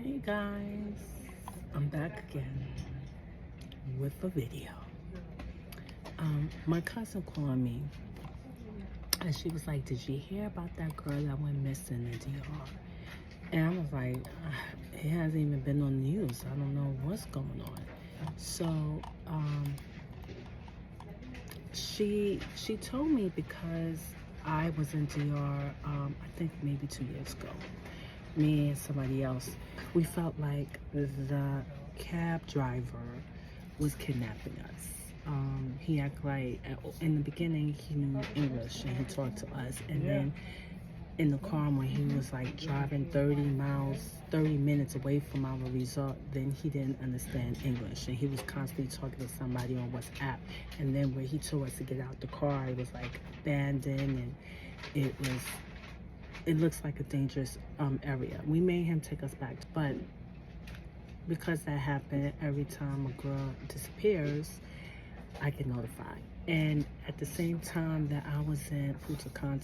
Hey guys, I'm back again with a video. My cousin called me and she was like, did you hear about that girl that went missing in DR? And I was like, it hasn't even been on the news. I don't know what's going on. So she told me because I was in DR, I think maybe 2 years ago. Me and somebody else, we felt like the cab driver was kidnapping us. He acted like, in the beginning, he knew English and he talked to us. And then in the car, when he was like driving 30 minutes away from our resort, then he didn't understand English. And he was constantly talking to somebody on WhatsApp. And then when he told us to get out the car, it was like abandoned, and it looks like a dangerous area. We made him take us back, but because that happened, every time a girl disappears, I get notified. And at the same time that I was in Punta Cana,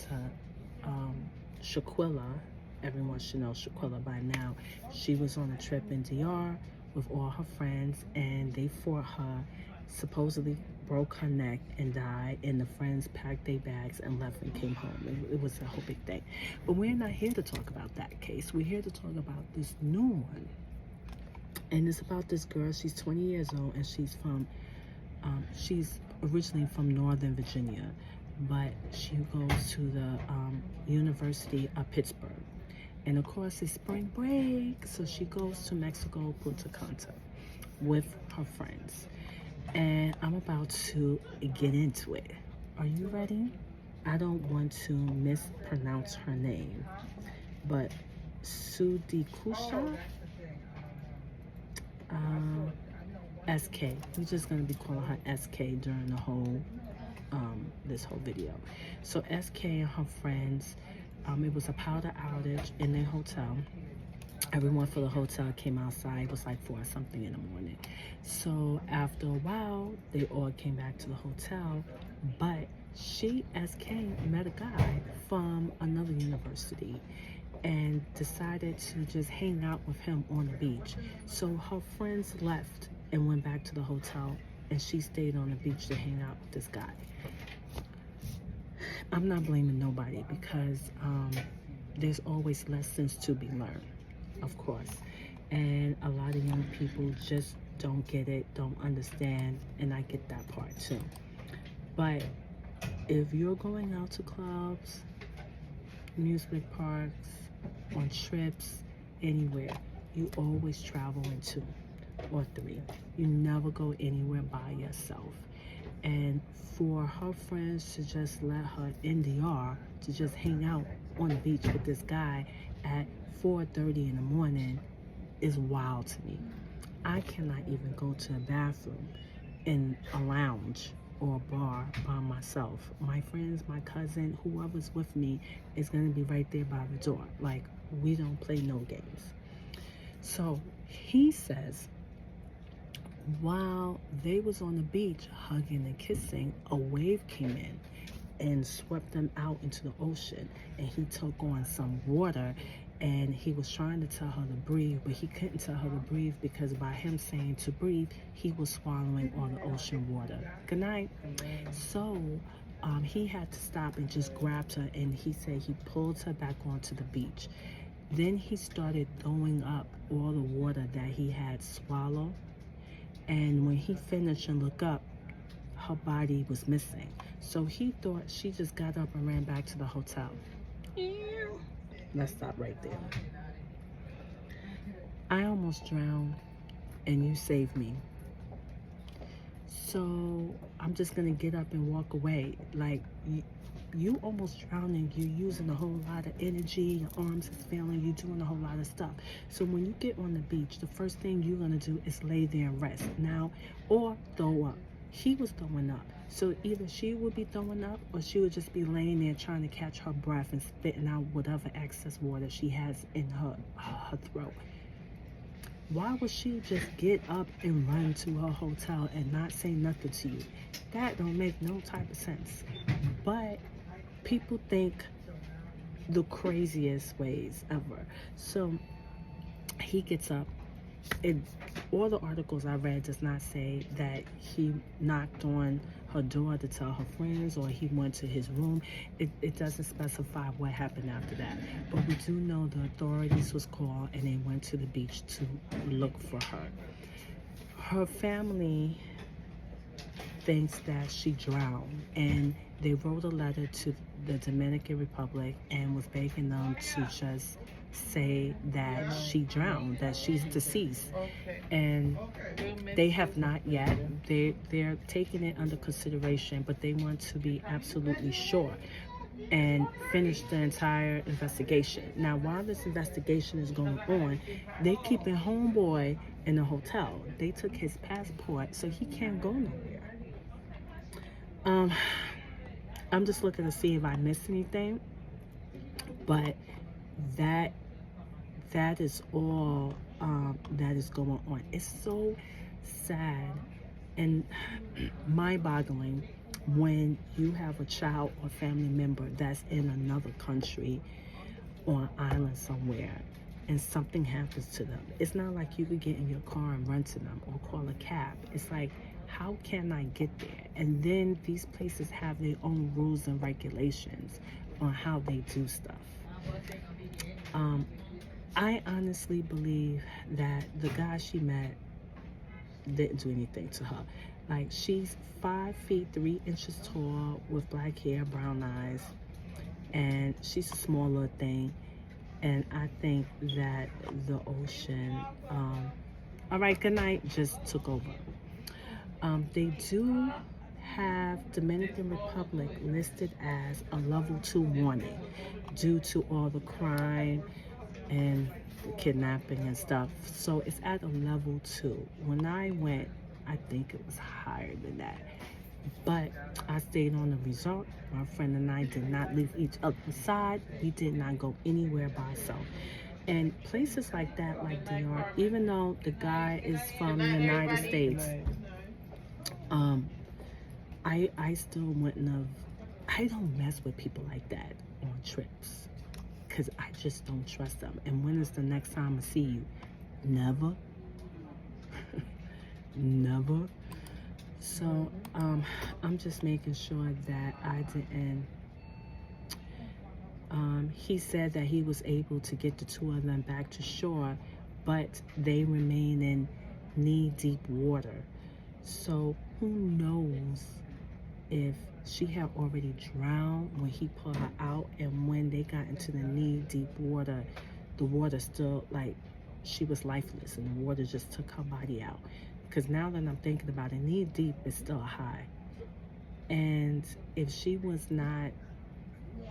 Shaquilla, everyone should know Shaquilla by now, she was on a trip in DR with all her friends, and they fought her, supposedly broke her neck and died, and the friends packed their bags and left and came home. It was a whole big thing. But we're not here to talk about that case. We're here to talk about this new one. And it's about this girl. She's 20 years old, and she's originally from Northern Virginia, but she goes to the University of Pittsburgh. And of course, it's spring break, so she goes to Mexico, Punta Cana, with her friends. And I'm about to get into it. Are you ready? I don't want to mispronounce her name, but Sudikusha SK. We're just gonna be calling her SK during the whole this whole video. So SK and her friends, it was a powder outage in their hotel. Everyone for the hotel came outside. It was like 4 something in the morning. So after a while, they all came back to the hotel, but she, SK, met a guy from another university and decided to just hang out with him on the beach. So her friends left and went back to the hotel, and she stayed on the beach to hang out with this guy. I'm not blaming nobody because there's always lessons to be learned, of course. And a lot of young people just don't get it, don't understand, and I get that part too. But if you're going out to clubs, amusement parks, on trips, anywhere, you always travel in 2 or 3. You never go anywhere by yourself. And for her friends to just let her in DR to just hang out on the beach with this guy at 4:30 in the morning is wild to me. I cannot even go to a bathroom in a lounge or a bar by myself. My friends, my cousin, whoever's with me is going to be right there by the door. Like, we don't play no games. So he says, while they was on the beach hugging and kissing, a wave came in and swept them out into the ocean, and he took on some water, and he was trying to tell her to breathe, but he couldn't tell her to breathe because by him saying to breathe, he was swallowing all the ocean water. Good night. So he had to stop and just grabbed her, and he said he pulled her back onto the beach. Then he started throwing up all the water that he had swallowed, and when he finished and looked up, her body was missing. So he thought she just got up and ran back to the hotel. Let's stop right there. I almost drowned and you saved me. So I'm just gonna get up and walk away. Like, you almost drowning, you're using a whole lot of energy, your arms is failing, you're doing a whole lot of stuff. So when you get on the beach, the first thing you're gonna do is lay there and rest. Now, or throw up. He was throwing up. So either she would be throwing up, or she would just be laying there trying to catch her breath and spitting out whatever excess water she has in her throat. Why would she just get up and run to her hotel and not say nothing to you? That don't make no type of sense. But people think the craziest ways ever. So he gets up. It, all the articles I read does not say that he knocked on her door to tell her friends or he went to his room. It doesn't specify what happened after that. But we do know the authorities was called and they went to the beach to look for her. Her family thinks that she drowned, and they wrote a letter to the Dominican Republic and was begging them to just say that she drowned, that she's deceased. And they have not yet. They're taking it under consideration, but they want to be absolutely sure and finish the entire investigation. Now, while this investigation is going on, they're keeping homeboy in the hotel. They took his passport, so he can't go nowhere. I'm just looking to see if I missed anything, but that is all that is going on. It's so sad and mind-boggling when you have a child or family member that's in another country or an island somewhere and something happens to them. It's not like you could get in your car and run to them or call a cab. It's like, how can I get there? And then these places have their own rules and regulations on how they do stuff. I honestly believe that the guy she met didn't do anything to her. Like, she's 5 feet 3 inches tall with black hair, brown eyes, and she's a small little thing. And I think that the ocean, all right, good night, just took over. They do have Dominican Republic listed as a level 2 warning due to all the crime and kidnapping and stuff. So it's at a level 2. When I went, I think it was higher than that. But I stayed on the resort. My friend and I did not leave each other's side. We did not go anywhere by ourselves. And places like that, like DR, even though the guy is from the United States, I still wouldn't have. I don't mess with people like that on trips because I just don't trust them. And when is the next time I see you? Never. Never. So I'm just making sure that I didn't. He said that he was able to get the two of them back to shore, but they remain in knee-deep water. So who knows if she had already drowned when he pulled her out, and when they got into the knee-deep water, the water still, like, she was lifeless and the water just took her body out. Because now that I'm thinking about it, knee-deep is still high. And if she was not,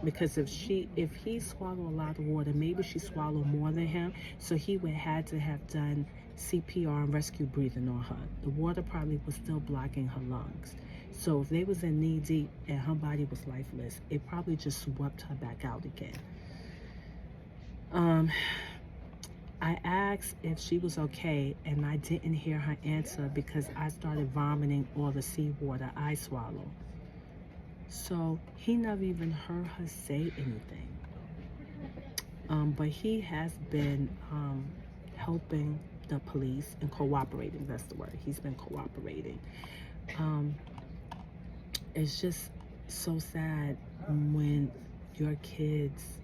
because if he swallowed a lot of water, maybe she swallowed more than him, so he would had to have done CPR and rescue breathing on her. The water probably was still blocking her lungs. So if they was in knee deep and her body was lifeless, it probably just swept her back out again. I asked if she was okay, and I didn't hear her answer because I started vomiting all the seawater I swallowed. So he never even heard her say anything. But he has been helping the police and cooperating. That's the word. He's been cooperating. It's just so sad when your kids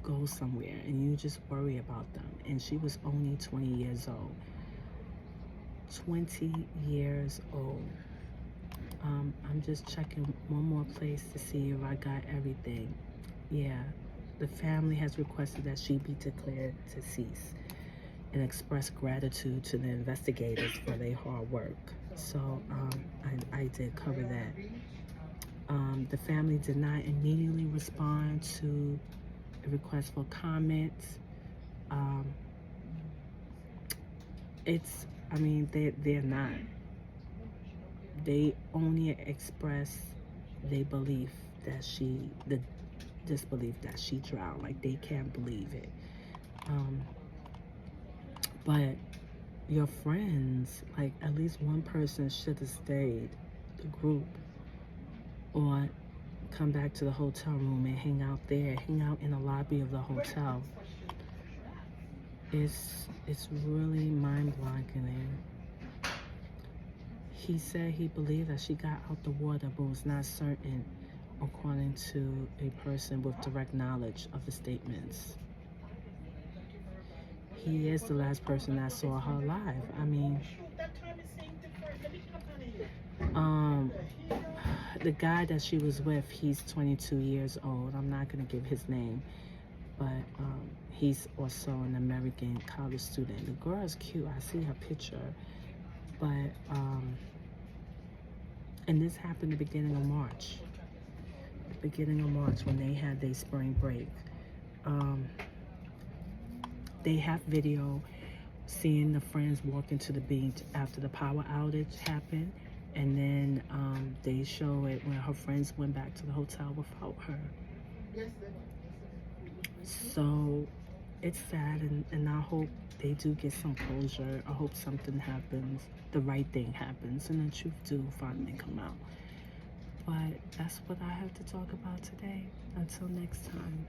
go somewhere and you just worry about them. And she was only 20 years old. 20 years old. I'm just checking one more place to see if I got everything. Yeah, the family has requested that she be declared deceased and express gratitude to the investigators for their hard work. So I did cover that. The family did not immediately respond to a request for comments. They're not. They only express their belief that the disbelief that she drowned. Like, they can't believe it. But your friends, like, at least one person should have stayed, the group, or come back to the hotel room and hang out there, hang out in the lobby of the hotel. It's really mind-boggling. He said he believed that she got out the water, but was not certain, according to a person with direct knowledge of the statements. He is the last person that saw her alive. I mean, the guy that she was with, he's 22 years old. I'm not going to give his name, but he's also an American college student. The girl is cute. I see her picture. But, and this happened the beginning of March. Beginning of March, when they had their spring break. They have video seeing the friends walking to the beach after the power outage happened. And then they show it when her friends went back to the hotel without her. So it's sad, and I hope they do get some closure. I hope something happens, the right thing happens, and the truth do finally come out. But that's what I have to talk about today. Until next time.